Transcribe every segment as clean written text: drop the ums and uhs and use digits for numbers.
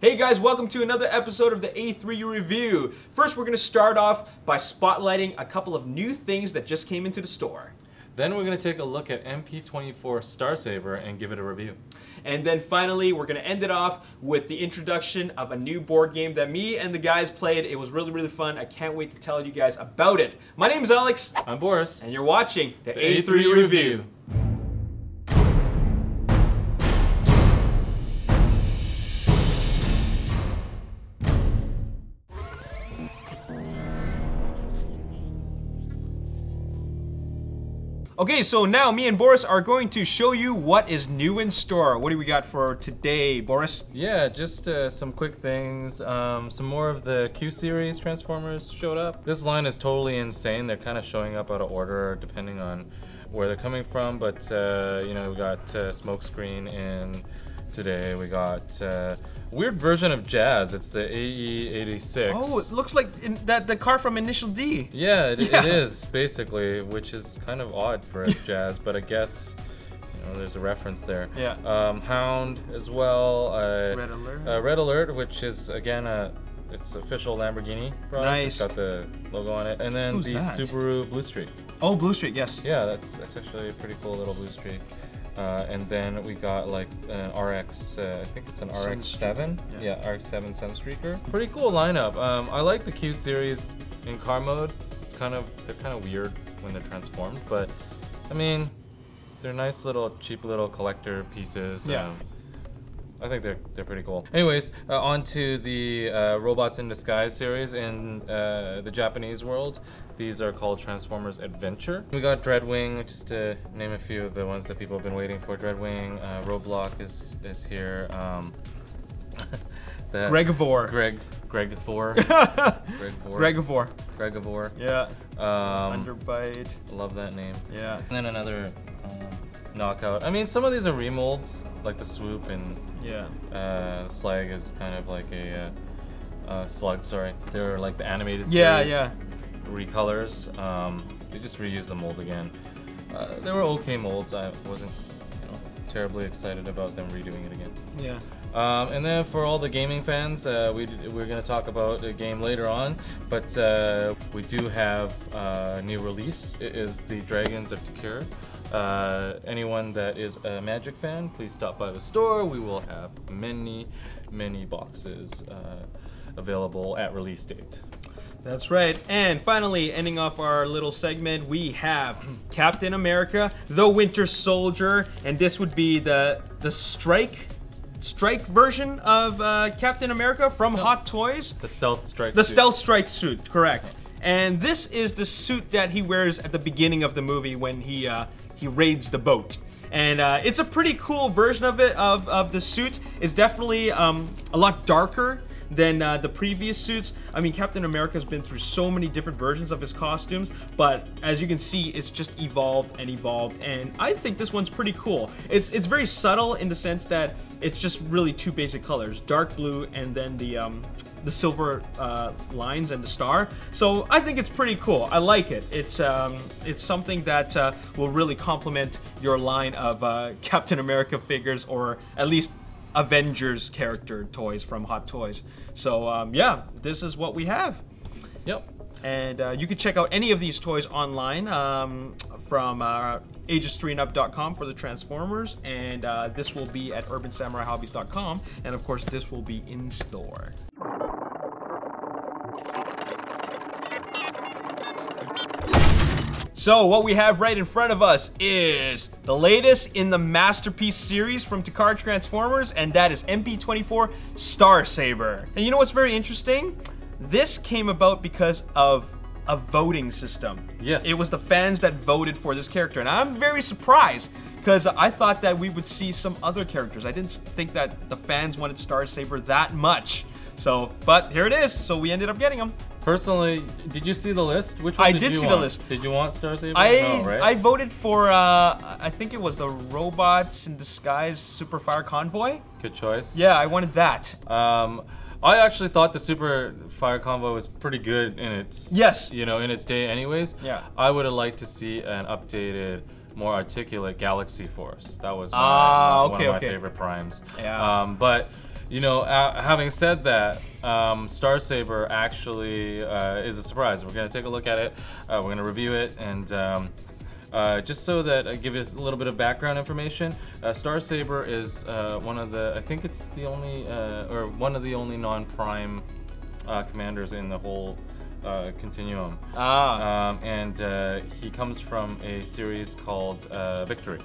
Hey guys, welcome to another episode of the A3U Review. First, we're going to start off by spotlighting a couple of new things that just came into the store. Then we're going to take a look at MP-24 Star Saber and give it a review. And then finally, we're going to end it off with the introduction of a new board game that me and the guys played. It was really, really fun. I can't wait to tell you guys about it. My name is Alex. I'm Boris. And you're watching the A3U Review. Okay, so now me and Boris are going to show you what is new in store. What do we got for today, Boris? Yeah, just some quick things. Some more of the Q-series Transformers showed up. This line is totally insane. They're kind of showing up out of order depending on where they're coming from. But, you know, we got Smokescreen in today. We got weird version of Jazz. It's the AE86. Oh, it looks like the car from Initial D. Yeah, it is, basically, which is kind of odd for a Jazz, but I guess, you know, there's a reference there. Yeah. Hound as well. Red Alert. Red Alert, which is, again, it's official Lamborghini product. Nice. It's got the logo on it. And then Who's the that? Subaru Blue Streak. Oh, Blue Streak, yes. Yeah, that's actually a pretty cool little Blue Streak. And then we got like an RX, I think it's an RX-7. Yeah, RX-7 Sunstreaker. Pretty cool lineup. I like the Q series in car mode. They're kind of weird when they're transformed, but I mean, they're nice little, cheap little collector pieces. Yeah. I think they're pretty cool. Anyways, on to the Robots in Disguise series in the Japanese world. These are called Transformers Adventure. We got Dreadwing, just to name a few of the ones that people have been waiting for. Dreadwing, Roadblock is here. Gregivore. Gregivore. Yeah. Underbite. Love that name. Yeah. And then another Knockout. I mean, some of these are remolds, like the Swoop, and Slag is kind of like a Slug. Sorry, they're like the animated series. Yeah. Recolors. They just reused the mold again. They were okay molds. I wasn't, terribly excited about them redoing it again. Yeah. And then for all the gaming fans, we're going to talk about a game later on, but we do have a new release. It is the Dragons of Tsuru. Anyone that is a Magic fan, please stop by the store. We will have many boxes available at release date. That's right. And finally, ending off our little segment, we have Captain America, the Winter Soldier, and this would be the strike version of Captain America from Hot Toys. The Stealth Strike The suit. Stealth Strike suit, correct. And this is the suit that he wears at the beginning of the movie when he raids the boat. And it's a pretty cool version of it, of the suit. It's definitely a lot darker than the previous suits. I mean, Captain America's been through so many different versions of his costumes, but as you can see, it's just evolved, and I think this one's pretty cool. It's very subtle in the sense that it's just really two basic colors, dark blue and then the silver lines and the star. So I think it's pretty cool. I like it. It's something that will really complement your line of Captain America figures, or at least Avengers character toys from Hot Toys. So yeah, this is what we have. Yep. And you can check out any of these toys online from ages3andup.com for the Transformers, and this will be at urbansamuraihobbies.com, and of course this will be in store. So what we have right in front of us is the latest in the Masterpiece series from Takara Transformers, and that is MP-24 Star Saber. And you know what's very interesting? This came about because of a voting system. Yes. It was the fans that voted for this character, and I'm very surprised because I thought that we would see some other characters. I didn't think that the fans wanted Star Saber that much. So, but here it is. So we ended up getting them. Personally, did you see the list? Which one did you see want? The list. Did you want Star Saber? No, right? I voted for, I think it was the Robots in Disguise Super Fire Convoy. Good choice. Yeah, I wanted that. I actually thought the Super Fire Convoy was pretty good in its, in its day anyways. Yeah. I would have liked to see an updated, more articulate Galaxy Force. That was one of my favorite primes. Yeah. But You know, having said that, Star Saber actually is a surprise. We're going to take a look at it. We're going to review it, and just so that I give you a little bit of background information, Star Saber is one of the, I think it's the only, or one of the only non-prime commanders in the whole continuum. And he comes from a series called Victory.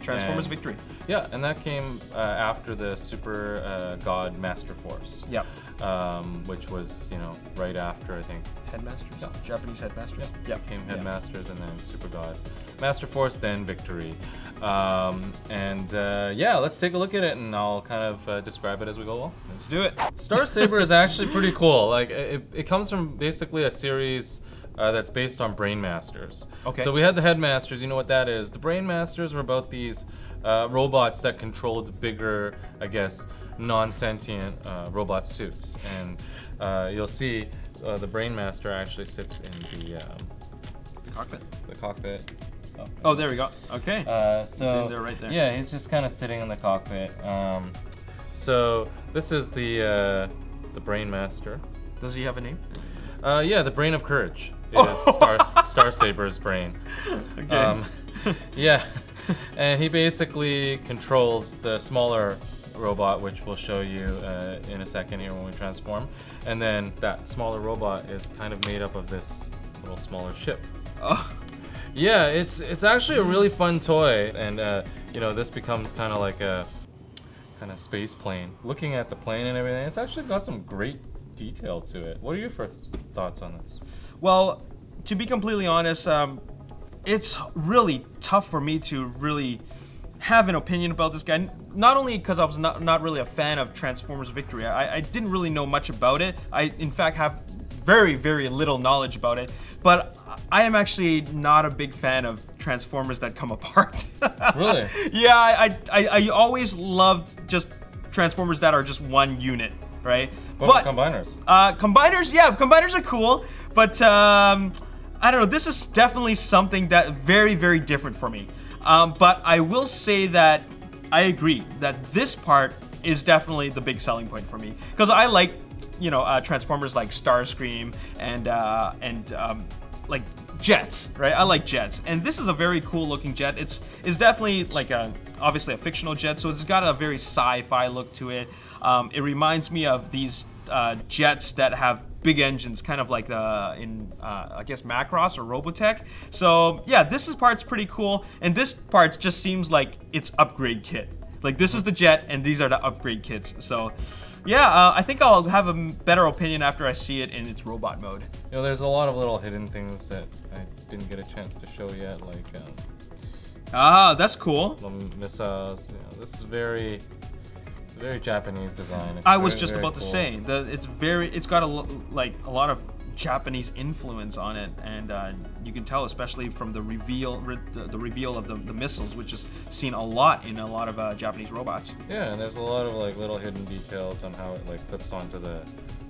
Transformers Victory. Yeah, and that came after the Super God Master Force. Yep. Which was, you know, right after, I think. Headmasters? Yeah. Japanese Headmasters? Yeah. Came Headmasters and then Super God Master Force, then Victory. Yeah, let's take a look at it and I'll kind of describe it as we go along. Let's do it. Star Saber is actually pretty cool. Like, it comes from basically a series that's based on Brain Masters. Okay. So we had the Headmasters, you know what that is. The Brain Masters were about these robots that controlled bigger, I guess, non-sentient robot suits. And you'll see the Brain Master actually sits in the cockpit. The cockpit. Oh, there we go. Okay. So he's in there right there. Yeah, he's just kind of sitting in the cockpit. So this is the Brain Master. Does he have a name? Yeah, the Brain of Courage is Star Saber's brain. Okay. Yeah, and he basically controls the smaller robot, which we'll show you in a second here when we transform. And then that smaller robot is kind of made up of this little smaller ship. Oh. Yeah, it's actually a really fun toy, and you know, this becomes kind of like a kind of space plane. Looking at the plane and everything, it's actually got some great detail to it. What are your first thoughts on this? Well, to be completely honest, it's really tough for me to really have an opinion about this guy. Not only because I was not really a fan of Transformers Victory. I didn't really know much about it. I, in fact, have very, very little knowledge about it. But I am actually not a big fan of Transformers that come apart. Really? Yeah, I always loved just Transformers that are just one unit, right? What about combiners? Combiners, yeah, combiners are cool, but I don't know, this is definitely something that very, very different for me. But I will say that I agree that this part is definitely the big selling point for me, because I like, you know, Transformers like Starscream and like jets, right? I like jets, and this is a very cool looking jet. It's definitely like obviously a fictional jet, so it's got a very sci-fi look to it. It reminds me of these jets that have big engines, kind of like in I guess Macross or Robotech. So yeah, this part's pretty cool, and this part just seems like it's upgrade kit. Like, this is the jet, and these are the upgrade kits. So yeah, I think I'll have a better opinion after I see it in its robot mode. You know, there's a lot of little hidden things that I didn't get a chance to show yet, like that's cool. The missiles. You know, this is very Japanese design. I was just about to say that it's got a lot of Japanese influence on it, and you can tell, especially from the reveal of the missiles, which is seen a lot in a lot of Japanese robots. Yeah, and there's a lot of like little hidden details on how it like clips onto the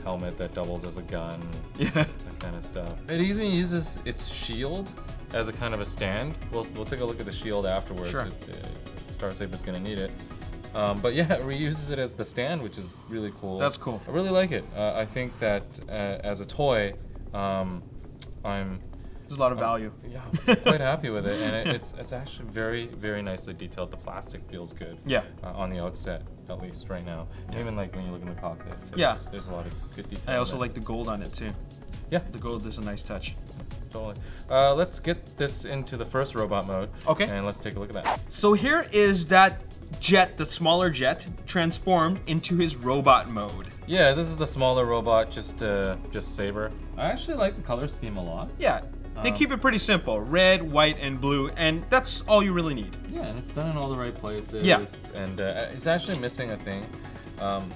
helmet that doubles as a gun. Yeah, that kind of stuff. It even uses its shield as a kind of a stand. We'll take a look at the shield afterwards. Sure. Star Saber's gonna need it. But yeah, it reuses it as the stand, which is really cool. That's cool. I really like it. I think that as a toy, there's a lot of value. Yeah, I'm quite happy with it, and it's actually very, very nicely detailed. The plastic feels good. Yeah. On the outset, at least right now. And even like when you look in the cockpit, there's a lot of good detail. I also like the gold on it too. Yeah. The gold is a nice touch. Totally. Let's get this into the first robot mode. Okay. And let's take a look at that. So here is that jet, the smaller jet, transformed into his robot mode. Yeah, this is the smaller robot, just Saber. I actually like the color scheme a lot. Yeah. They keep it pretty simple. Red, white, and blue, and that's all you really need. Yeah, and it's done in all the right places. Yeah. And it's actually missing a thing.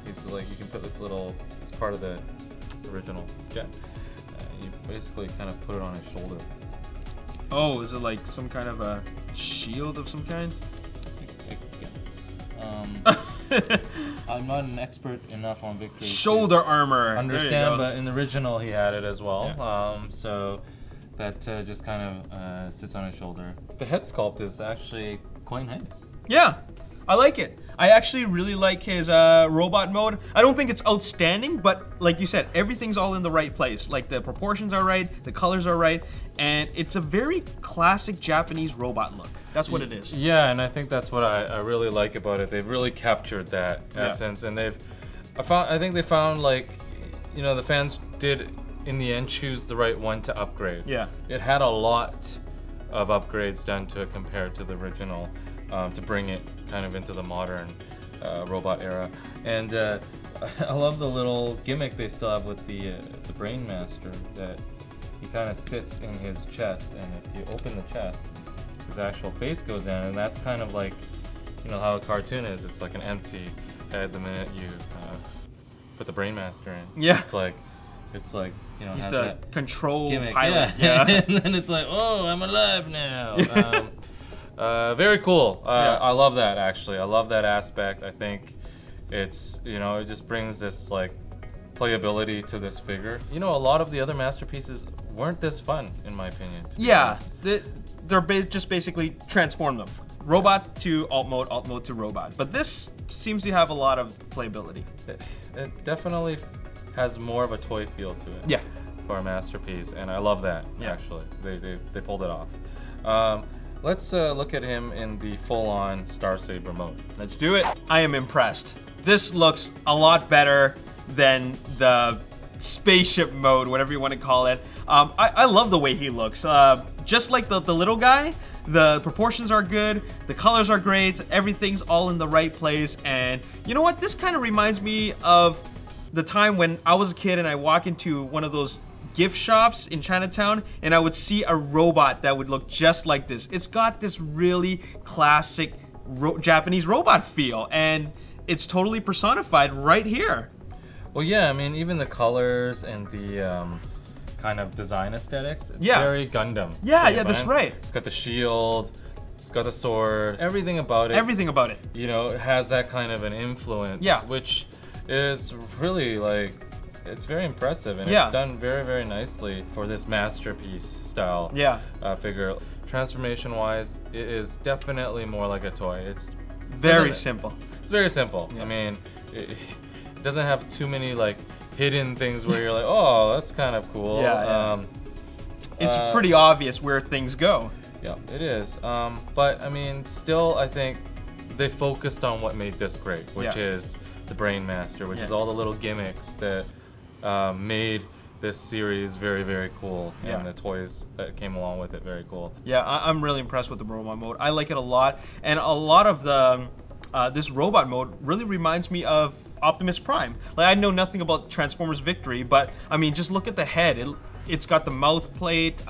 It's like, you can put this part of the original jet. You basically kind of put it on his shoulder. Oh, is it like some kind of a shield of some kind? I guess. I'm not an expert enough on Victory. Shoulder armor. Understand, but in the original he had it as well. Yeah. So that just kind of sits on his shoulder. The head sculpt is actually quite nice. Yeah. I like it. I actually really like his robot mode. I don't think it's outstanding, but like you said, everything's all in the right place. Like the proportions are right, the colors are right, and it's a very classic Japanese robot look. That's what it is. Yeah, and I think that's what I really like about it. They've really captured that essence, and I think they found, like, you know, the fans did in the end choose the right one to upgrade. Yeah. It had a lot of upgrades done to it compared to the original, to bring it kind of into the modern robot era. And I love the little gimmick they still have with the Brain Master, that he kind of sits in his chest, and if you open the chest, his actual face goes in, and that's kind of like, you know, how a cartoon is. It's like an empty head the minute you put the Brain Master in. Yeah. It's like, you know, he's has the that control gimmick. pilot. Yeah. And then it's like, oh, I'm alive now. Very cool. I love that, actually. I love that aspect. I think it's, you know, it just brings this, like, playability to this figure. You know, a lot of the other masterpieces weren't this fun, in my opinion. Yeah, they're just basically transform them. Robot to alt mode to robot. But this seems to have a lot of playability. It definitely has more of a toy feel to it. Yeah. For a masterpiece, and I love that, actually. They pulled it off. Let's look at him in the full-on Star Saber mode. Let's do it. I am impressed. This looks a lot better than the spaceship mode, whatever you want to call it. I love the way he looks. Just like the little guy, the proportions are good, the colors are great, everything's all in the right place, and you know what? This kind of reminds me of the time when I was a kid and I walk into one of those gift shops in Chinatown and I would see a robot that would look just like this. It's got this really classic Japanese robot feel, and it's totally personified right here. Well, yeah, I mean, even the colors and the kind of design aesthetics, it's very Gundam. Yeah, that's right. It's got the shield, it's got the sword, everything about it. Everything about it. You know, it has that kind of an influence, which is really, like, it's very impressive, and it's done very, very nicely for this masterpiece style figure. Transformation-wise, it is definitely more like a toy. It's very simple. It's very simple. I mean, it doesn't have too many, like, hidden things where you're like, oh, that's kind of cool. It's pretty obvious where things go. Yeah, it is. But I mean, still, I think they focused on what made this great, which is the Brain Master, which is all the little gimmicks that made this series very, very cool, and the toys that came along with it very cool. Yeah, I'm really impressed with the robot mode. I like it a lot, and a lot of the this robot mode really reminds me of Optimus Prime. Like, I know nothing about Transformers Victory, but I mean, just look at the head. It's got the mouth plate,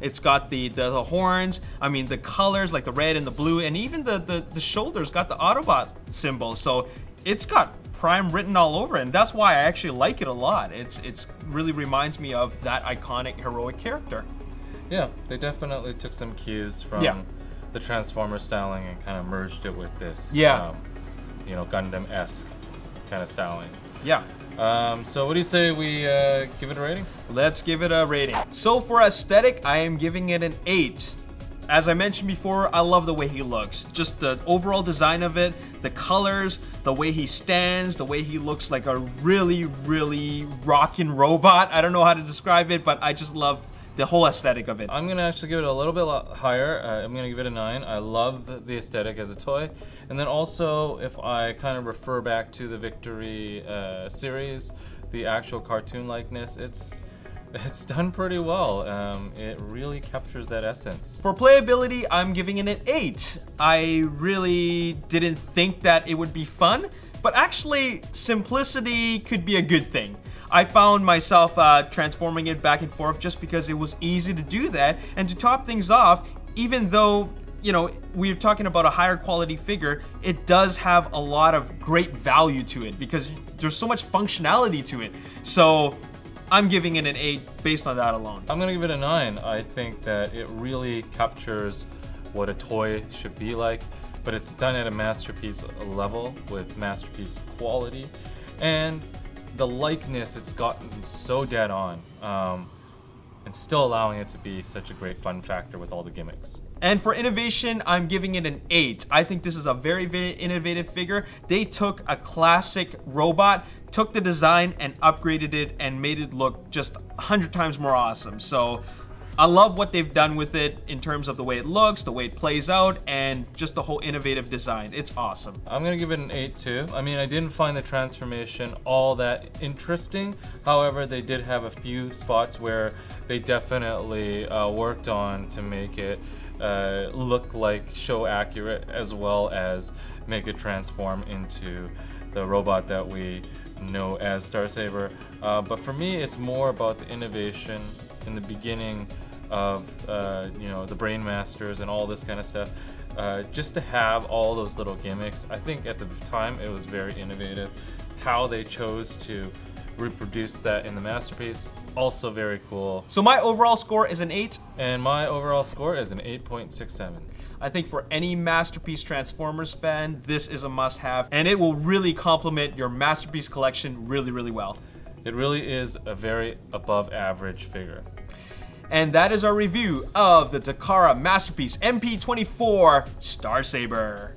it's got the horns, I mean, the colors, like the red and the blue, and even the shoulders got the Autobot symbol, so it's got Prime written all over it, and that's why I actually like it a lot. It's really reminds me of that iconic heroic character. Yeah, they definitely took some cues from the Transformer styling and kind of merged it with this, you know, Gundam-esque kind of styling. Yeah. So what do you say we give it a rating? Let's give it a rating. So for aesthetic, I am giving it an 8. As I mentioned before, I love the way he looks. Just the overall design of it, the colors, the way he stands, the way he looks like a really, really rockin' robot. I don't know how to describe it, but I just love the whole aesthetic of it. I'm gonna actually give it a little bit higher. I'm gonna give it a 9. I love the aesthetic as a toy. And then also, if I kind of refer back to the Victory series, the actual cartoon likeness, it's done pretty well. It really captures that essence. For playability, I'm giving it an 8. I really didn't think that it would be fun, but actually, simplicity could be a good thing. I found myself transforming it back and forth just because it was easy to do that. And to top things off, even though, you know, we're talking about a higher quality figure, it does have a lot of great value to it because there's so much functionality to it. So I'm giving it an 8 based on that alone. I'm gonna give it a 9. I think that it really captures what a toy should be like, but it's done at a masterpiece level with masterpiece quality. And the likeness, it's gotten so dead on and and still allowing it to be such a great fun factor with all the gimmicks. And for innovation, I'm giving it an 8. I think this is a very, very innovative figure. They took a classic robot, took the design and upgraded it and made it look just 100 times more awesome. So I love what they've done with it in terms of the way it looks, the way it plays out, and just the whole innovative design. It's awesome. I'm gonna give it an 8 too. I mean, I didn't find the transformation all that interesting. However, they did have a few spots where they definitely worked on to make it look like show accurate, as well as make it transform into the robot that we know as Star Saber. But for me, it's more about the innovation in the beginning of you know, the Brain Masters and all this kind of stuff. Just to have all those little gimmicks, I think at the time it was very innovative. How they chose to reproduce that in the masterpiece, also very cool. So my overall score is an 8. And my overall score is an 8.67. I think for any Masterpiece Transformers fan, this is a must-have, and it will really complement your Masterpiece collection really, really well. It really is a very above-average figure. And that is our review of the Takara Masterpiece MP-24 Star Saber.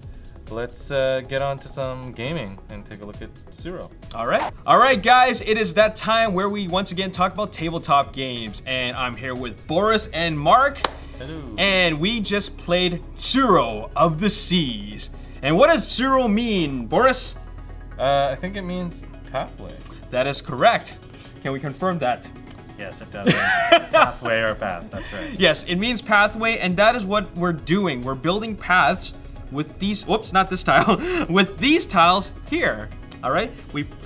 Let's get on to some gaming and take a look at Tsuru. All right, guys, it is that time where we once again talk about tabletop games, and I'm here with Boris and Mark. Hello. And we just played Tsuru of the Seas. And what does Tsuru mean, Boris? I think it means pathway. That is correct. Can we confirm that? Yes, it does. Pathway or path, that's right. Yes, it means pathway, and that is what we're doing. We're building paths with these, whoops, not this tile, with these tiles here. All right,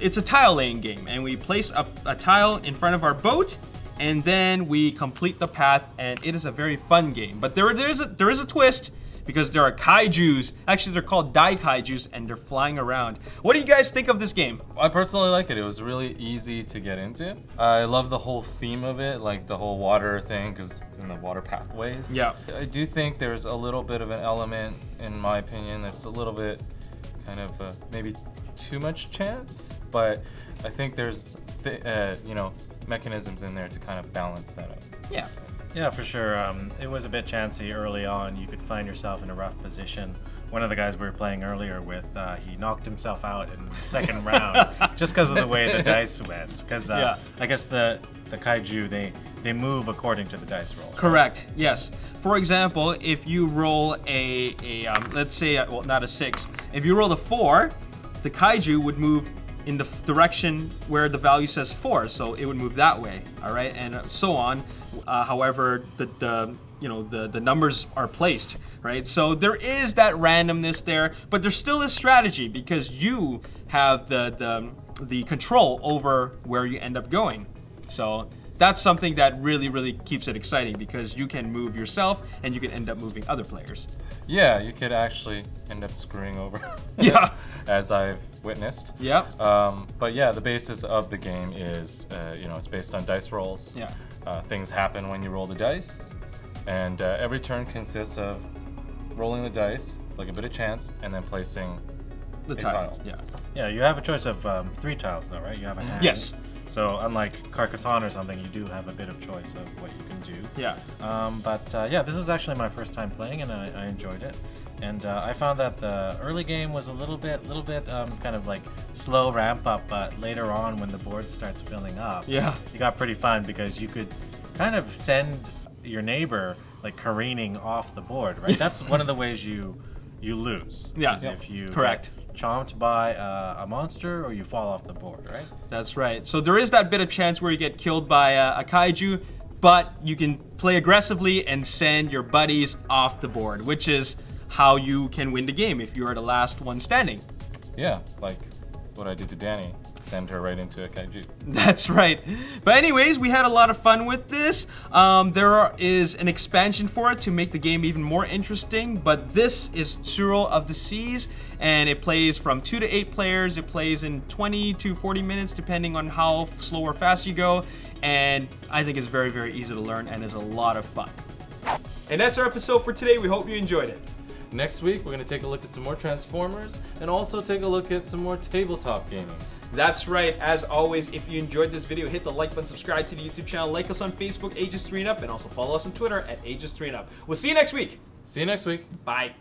it's a tile laying game, and we place a tile in front of our boat, and then we complete the path, and it is a very fun game. But there is a twist, because there are kaijus. Actually, they're called daikaijus, and they're flying around. What do you guys think of this game? I personally like it. It was really easy to get into. I love the whole theme of it, like the whole water thing, because in the water pathways. Yeah. I do think there's a little bit of an element, in my opinion, that's a little bit kind of maybe too much chance, but I think there's you know, mechanisms in there to kind of balance that out. Yeah. Yeah, for sure. It was a bit chancy early on. You could find yourself in a rough position. One of the guys we were playing earlier with, he knocked himself out in the second round just because of the way the dice went. Because I guess the kaiju, they move according to the dice roll. Correct. Yes. For example, if you roll let's say, well, not a 6. If you roll a 4, the kaiju would move in the direction where the value says 4, so it would move that way. All right, and so on. However, the numbers are placed, right? So there is that randomness there, but there still is strategy because you have the control over where you end up going. So that's something that really, really keeps it exciting because you can move yourself and you can end up moving other players. Yeah, you could actually end up screwing over. Yeah. As I've witnessed. Yeah. But yeah, the basis of the game is, you know, it's based on dice rolls. Yeah. Things happen when you roll the dice, and every turn consists of rolling the dice, like a bit of chance, and then placing the a tile. Yeah. Yeah, you have a choice of 3 tiles though, right? You have a hand. Yes. So unlike Carcassonne or something, you do have a bit of choice of what you can do. Yeah. Yeah, this was actually my first time playing, and I enjoyed it. And I found that the early game was a little bit kind of like slow ramp up, but later on when the board starts filling up, Yeah. it got pretty fun because you could kind of send your neighbor like careening off the board, right? That's one of the ways you lose. Yeah. Is if you Correct. get chomped by a monster or you fall off the board, right? That's right. So there is that bit of chance where you get killed by a kaiju, but you can play aggressively and send your buddies off the board, which is how you can win the game if you are the last one standing. Yeah, like what I did to Danny, send her right into a kaiju. That's right. But anyways, we had a lot of fun with this. There is an expansion for it to make the game even more interesting, but this is Tsuru of the Seas, and it plays from 2 to 8 players. It plays in 20 to 40 minutes, depending on how slow or fast you go, and I think it's very, very easy to learn and is a lot of fun. And that's our episode for today. We hope you enjoyed it. Next week, we're going to take a look at some more Transformers and also take a look at some more tabletop gaming. That's right. As always, if you enjoyed this video, hit the like button, subscribe to the YouTube channel, like us on Facebook, Ages3 and Up, and also follow us on Twitter at Ages3 and Up. We'll see you next week. See you next week. Bye.